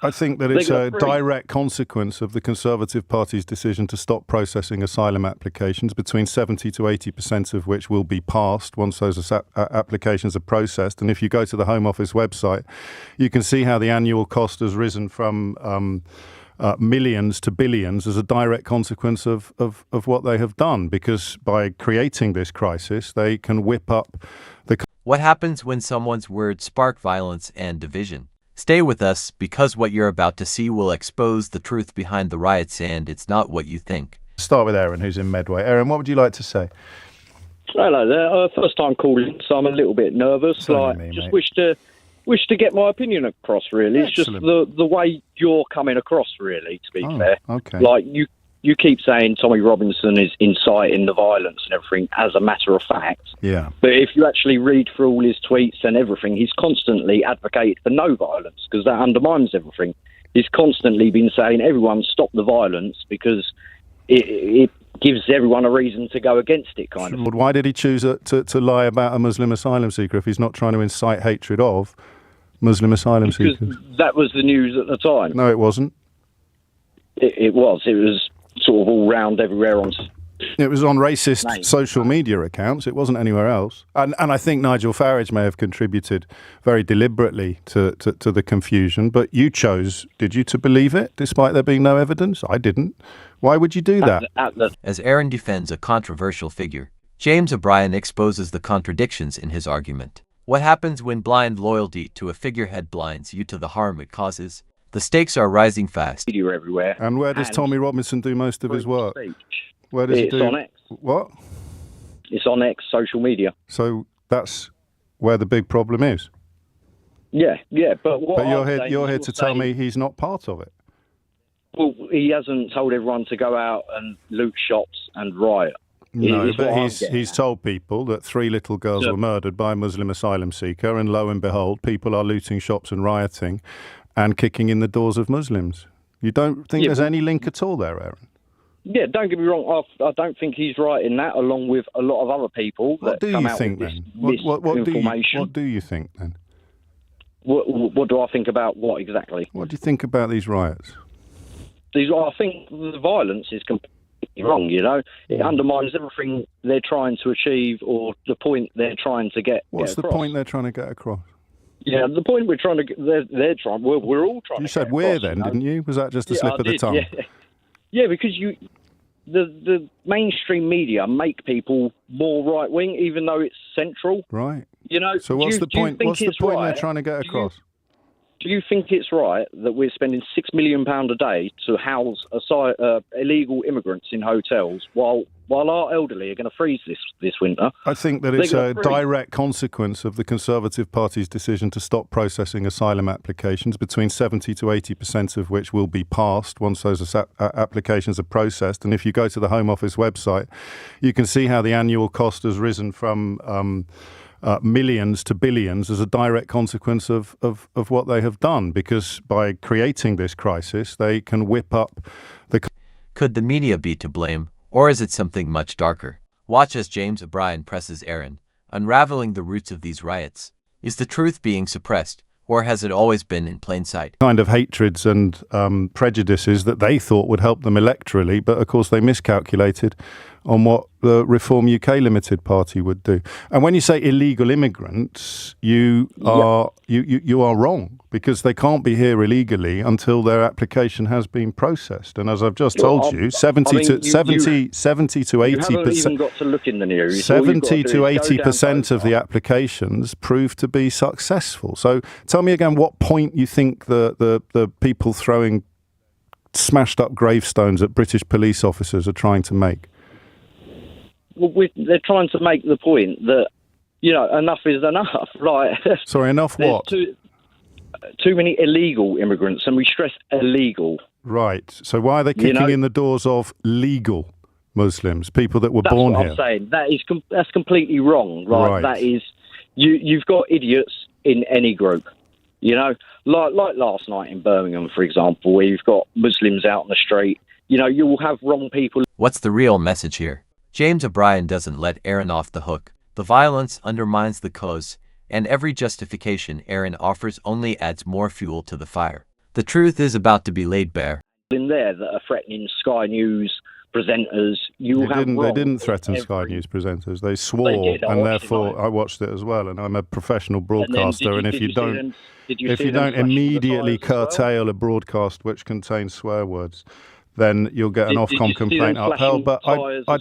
I think that it's a direct consequence of the Conservative Party's decision to stop processing asylum applications, between 70 to 80% of which will be passed once those applications are processed. And if you go to the Home Office website, you can see how the annual cost has risen from millions to billions as a direct consequence of what they have done, because by creating this crisis, they can whip up the... What happens when someone's words spark violence and division? Stay with us, because what you're about to see will expose the truth behind the riots, and it's not what you think. Start with Aaron, who's in Medway. Aaron, what would you like to say? Hello there. First time calling, so I'm a little bit nervous. Just wish to get my opinion across, really. Excellent. It's just the way you're coming across, really, to be fair. Okay. Like, you keep saying Tommy Robinson is inciting the violence and everything as a matter of fact. Yeah. But if you actually read through all his tweets and everything, he's constantly advocated for no violence, because that undermines everything. He's constantly been saying, everyone stop the violence, because it gives everyone a reason to go against it, kind of. Why did he choose to lie about a Muslim asylum seeker if he's not trying to incite hatred of Muslim asylum seekers? Because that was the news at the time. No, it wasn't. It was. It was sort of all round everywhere on... It was on racist social media accounts. It wasn't anywhere else. And I think Nigel Farage may have contributed very deliberately to the confusion. But you chose, did you, to believe it, despite there being no evidence? I didn't. Why would you do that? As Aaron defends a controversial figure, James O'Brien exposes the contradictions in his argument. What happens when blind loyalty to a figurehead blinds you to the harm it causes? The stakes are rising fast. Everywhere. And where does Tommy Robinson do most of his work? Where does he do? It's on X. What? It's on X, social media. So that's where the big problem is. Yeah. But you're here to tell me he's not part of it. Well, he hasn't told everyone to go out and loot shops and riot. No, but he's told people that 3 little girls were murdered by a Muslim asylum seeker, and lo and behold, people are looting shops and rioting and kicking in the doors of Muslims. You don't think there's any link at all there, Aaron? Yeah, don't get me wrong. I don't think he's right in that, along with a lot of other people that come out with this misinformation. What do you think then? What do I think about what exactly? What do you think about these riots? I think the violence is completely wrong, you know. It undermines everything they're trying to achieve, or the point they're trying to get across. What's the point they're trying to get across? Yeah, the point we're trying to get, we're all trying to get across. You said we're then, didn't you? Was that just a slip of the tongue? Yeah, because the mainstream media make people more right-wing, even though it's central. Right. You know. So what's the point? What's the point they're trying to get across? Do you think it's right that we're spending £6 million a day to house illegal immigrants in hotels while our elderly are going to freeze this winter? I think that it's a direct consequence of the Conservative Party's decision to stop processing asylum applications, between 70 to 80% of which will be passed once those applications are processed. And if you go to the Home Office website, you can see how the annual cost has risen from millions to billions as a direct consequence of what they have done, because by creating this crisis, they can whip up the... Could the media be to blame, or is it something much darker? Watch as James O'Brien presses Aaron, unraveling the roots of these riots. Is the truth being suppressed, or has it always been in plain sight? Kind of hatreds and prejudices that they thought would help them electorally, but of course they miscalculated on what the Reform UK Limited Party would do. And when you say illegal immigrants, you are wrong, because they can't be here illegally until their application has been processed. And as I've just told you, 70 to 80%. You haven't even got to look in the news. 70 to 80% of the applications prove to be successful. So tell me again what point you think the people throwing smashed up gravestones at British police officers are trying to make. Well, they're trying to make the point that, you know, enough is enough. Like, sorry, enough what? Too many illegal immigrants, and we stress illegal. Right. So why are they kicking in the doors of legal Muslims, people that were born here? That's what I'm saying. That's completely wrong. Right. That is, you've got idiots in any group. You know, like last night in Birmingham, for example, where you've got Muslims out on the street. You know, you will have wrong people. What's the real message here? James O'Brien doesn't let Aaron off the hook. The violence undermines the cause, and every justification Aaron offers only adds more fuel to the fire. The truth is about to be laid bare. In there that are threatening Sky News presenters. They didn't threaten Sky News presenters. They swore, and therefore I watched it as well. And I'm a professional broadcaster. And if you don't immediately curtail a broadcast which contains swear words, then you'll get an Ofcom complaint upheld. But I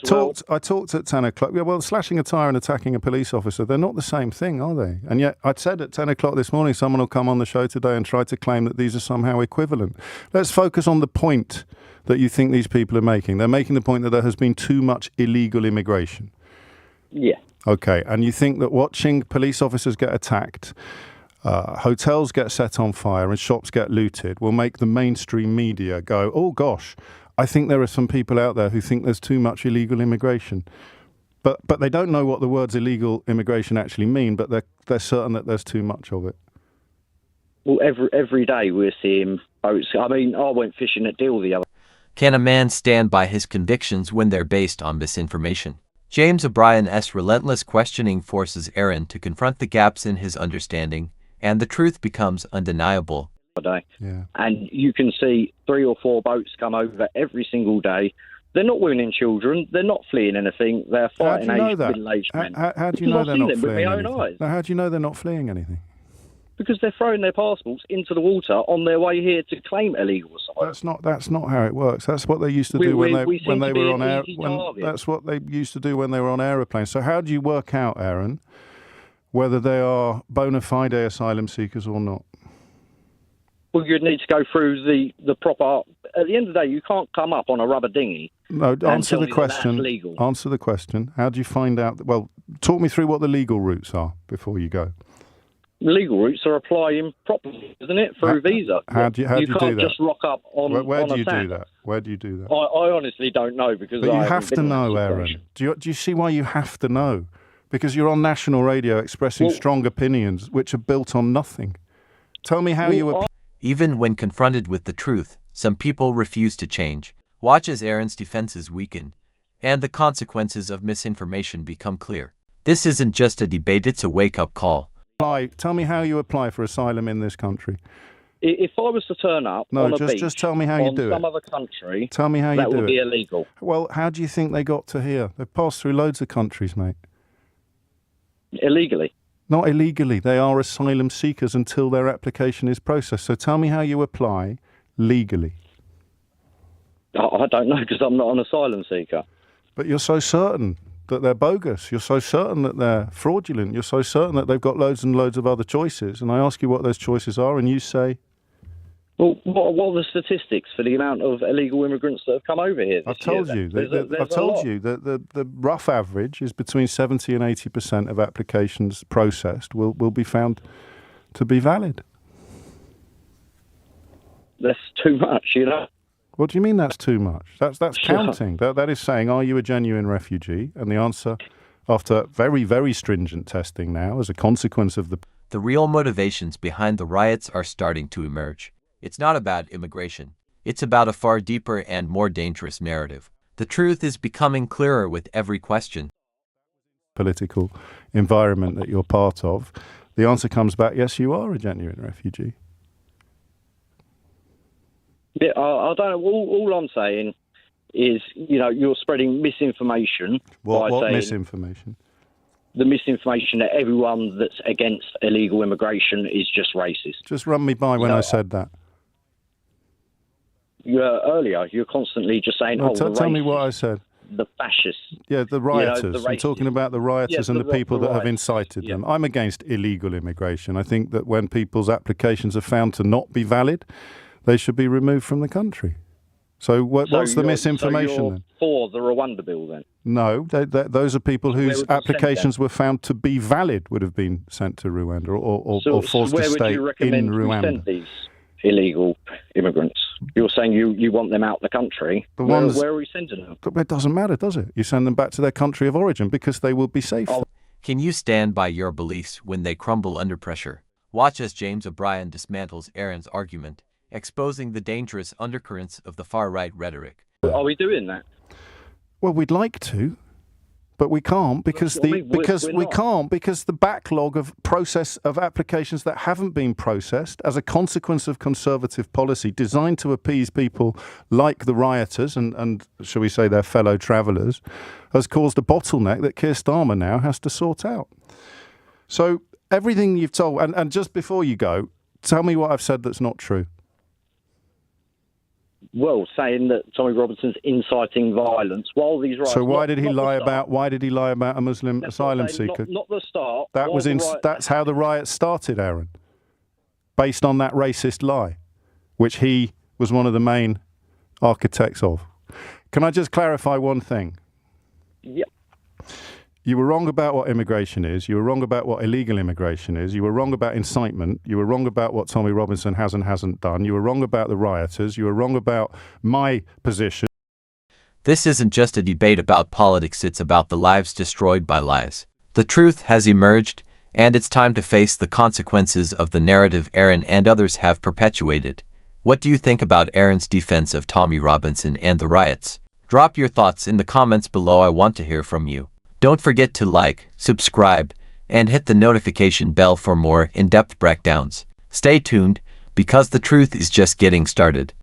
talked at 10 o'clock. Yeah, well, slashing a tyre and attacking a police officer, they're not the same thing, are they? And yet I'd said at 10 o'clock this morning, someone will come on the show today and try to claim that these are somehow equivalent. Let's focus on the point that you think these people are making. They're making the point that there has been too much illegal immigration. Yeah. Okay, and you think that watching police officers get attacked, hotels get set on fire and shops get looted will make the mainstream media go, oh gosh, I think there are some people out there who think there's too much illegal immigration. But they don't know what the words illegal immigration actually mean, but they're certain that there's too much of it. Well, every day we're seeing boats. I mean, I went fishing at Deal the other. Can a man stand by his convictions when they're based on misinformation? James O'Brien's relentless questioning forces Aaron to confront the gaps in his understanding, and the truth becomes undeniable. Yeah. And you can see 3 or 4 boats come over every single day. They're not women children. They're not fleeing anything. They're fighting middle-aged men. How do you know they're not fleeing anything? Eyes. Now, how do you know they're not fleeing anything? Because they're throwing their passports into the water on their way here to claim illegal asylum. That's not how it works. That's what they used to do when they were on air. That's what they used to do when they were on aeroplanes. So how do you work out, Aaron, whether they are bona fide asylum seekers or not? Well, you'd need to go through the proper. At the end of the day, you can't come up on a rubber dinghy. No, answer the question. That's legal. Answer the question. How do you find out? Well, talk me through what the legal routes are before you go. Legal routes are applying properly, isn't it, through visa? How do you do that? You can't just rock up on. Where do you do that? Where do you do that? I honestly don't know because. But you have to know, Aaron. Do you see why you have to know? Because you're on national radio expressing strong opinions which are built on nothing. Tell me how you. Even when confronted with the truth, some people refuse to change. Watch as Aaron's defenses weaken, and the consequences of misinformation become clear. This isn't just a debate; it's a wake-up call. Tell me how you apply for asylum in this country. If I was to turn up on a beach just tell me how you do it. Some other country, tell me how you do it. That would be illegal. Well, how do you think they got to here? They've passed through loads of countries, mate. Illegally. Not illegally. They are asylum seekers until their application is processed. So tell me how you apply legally. I don't know because I'm not an asylum seeker. But you're so certain that they're bogus. You're so certain that they're fraudulent. You're so certain that they've got loads and loads of other choices. And I ask you what those choices are, and you say... Well, what are the statistics for the amount of illegal immigrants that have come over here this year? I've told you that the rough average is between 70 and 80% of applications processed will be found to be valid. That's too much, you know. What do you mean that's too much? That's counting. That is saying, are you a genuine refugee? And the answer, after very, very stringent testing now, as a consequence of the real motivations behind the riots are starting to emerge. It's not about immigration. It's about a far deeper and more dangerous narrative. The truth is becoming clearer with every question. Political environment that you're part of, the answer comes back, yes, you are a genuine refugee. Yeah, I don't know. All I'm saying is, you're spreading misinformation. What misinformation? The misinformation that everyone that's against illegal immigration is just racist. Just run me by when I said that. Earlier, you're constantly just saying, tell me what I said. The fascists. Yeah, the rioters. I'm talking about the rioters and the people that have incited them. I'm against illegal immigration. I think that when people's applications are found to not be valid, they should be removed from the country. So what's the misinformation then? then? For the Rwanda bill then? No, those are people whose applications were found to be valid would have been sent to Rwanda or forced to stay in Rwanda. Where would you recommend we send these illegal immigrants? You're saying you want them out of the country. Where are we sending them? It doesn't matter, does it? You send them back to their country of origin because they will be safe. Can you stand by your beliefs when they crumble under pressure? Watch as James O'Brien dismantles Aaron's argument, exposing the dangerous undercurrents of the far-right rhetoric. Are we doing that? Well, we'd like to, but we can't because we're not. because the backlog of process of applications that haven't been processed as a consequence of conservative policy designed to appease people like the rioters and shall we say their fellow travellers has caused a bottleneck that Keir Starmer now has to sort out. So everything you've told, and just before you go, tell me what I've said that's not true. Well, saying that Tommy Robinson's inciting violence while these riots. So why did he lie about a Muslim asylum seeker? Not the start. That's how the riots started, Aaron. Based on that racist lie, which he was one of the main architects of. Can I just clarify one thing? Yeah. You were wrong about what immigration is. You were wrong about what illegal immigration is. You were wrong about incitement. You were wrong about what Tommy Robinson has and hasn't done. You were wrong about the rioters. You were wrong about my position. This isn't just a debate about politics, it's about the lives destroyed by lies. The truth has emerged, and it's time to face the consequences of the narrative Aaron and others have perpetuated. What do you think about Aaron's defense of Tommy Robinson and the riots? Drop your thoughts in the comments below. I want to hear from you. Don't forget to like, subscribe, and hit the notification bell for more in-depth breakdowns. Stay tuned, because the truth is just getting started.